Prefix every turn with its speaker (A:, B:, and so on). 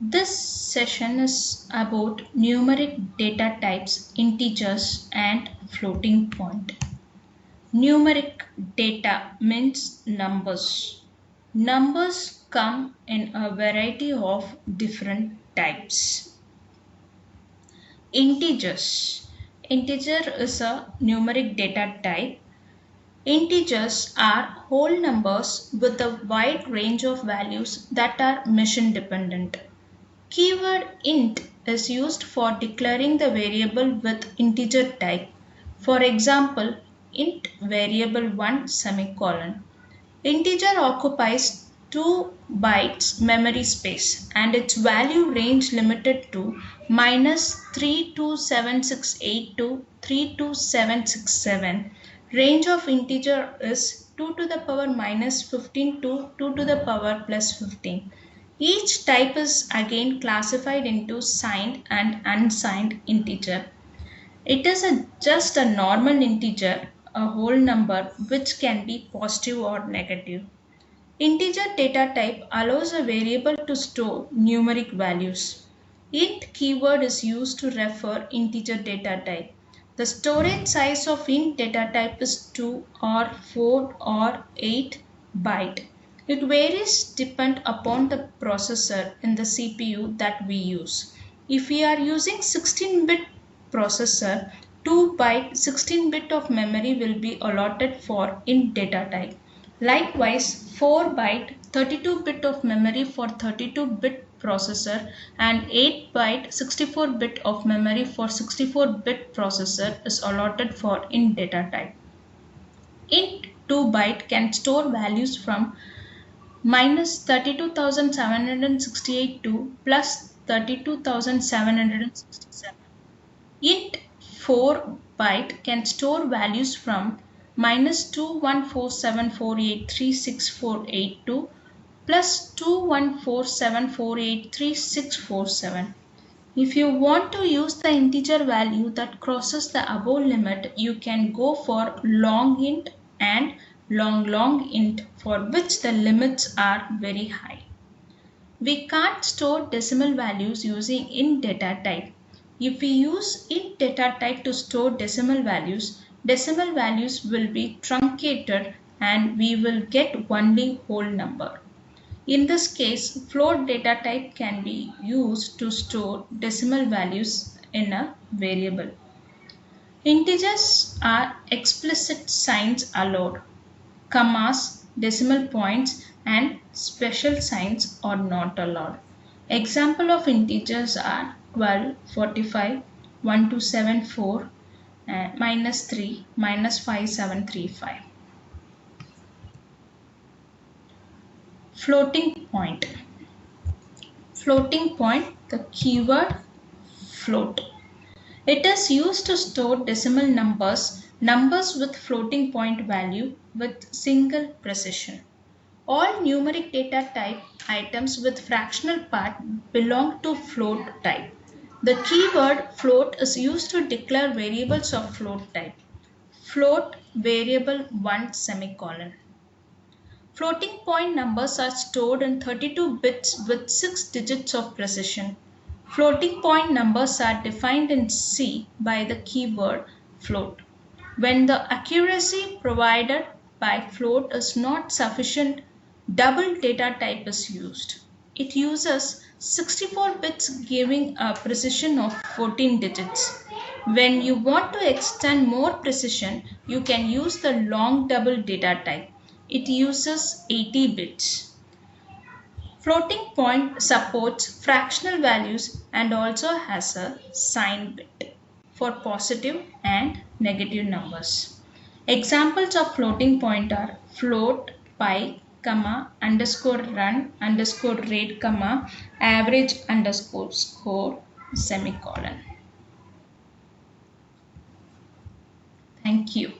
A: This session is about numeric data types, integers and floating point. Numeric data means numbers. Numbers come in a variety of different types. Integers. Integer is a numeric data type. Integers are whole numbers with a wide range of values that are machine dependent. Keyword int is used for declaring the variable with integer type. For example, int variable 1 semicolon. Integer occupies 2 bytes memory space and its value range limited to -32768 to 32767. Range of integer is 2 to the power -15 to 2 to the power +15. Each type is again classified into signed and unsigned integer. It is just a normal integer, a whole number which can be positive or negative. Integer data type allows a variable to store numeric values. Int keyword is used to refer integer data type. The storage size of int data type is 2 or 4 or 8 byte. It varies depend upon the processor in the CPU that we use. If we are using 16-bit processor, 2 byte 16-bit of memory will be allotted for int data type. Likewise, 4 byte 32-bit of memory for 32-bit processor and 8 byte 64-bit of memory for 64-bit processor is allotted for int data type. Int 2 byte can store values from -32,768 to +32,767. Int 4 byte can store values from -2147483648 to +2147483647. If you want to use the integer value that crosses the above limit, you can go for long int and long int, for which the limits are very high. We can't store decimal values using int data type. If we use int data type to store decimal values will be truncated and we will get only whole number. In this case, float data type can be used to store decimal values in a variable. Integers are explicit signs allowed. Commas, decimal points and special signs are not allowed. Example of integers are 12, 45, 1274, -3, -5735. Floating point. Floating point, the keyword float. It is used to store decimal numbers with floating point value with single precision. All numeric data type items with fractional part belong to float type. The keyword float is used to declare variables of float type. Float variable 1 semicolon. Floating point numbers are stored in 32 bits with 6 digits of precision. Floating point numbers are defined in C by the keyword float. When the accuracy provided by float is not sufficient, double data type is used. It uses 64 bits giving a precision of 14 digits. When you want to extend more precision, you can use the long double data type. It uses 80 bits. Floating point supports fractional values and also has a sign bit for positive and negative numbers. Examples of floating point are float, pi, comma, _run, _rate, comma, average _score, semicolon. Thank you.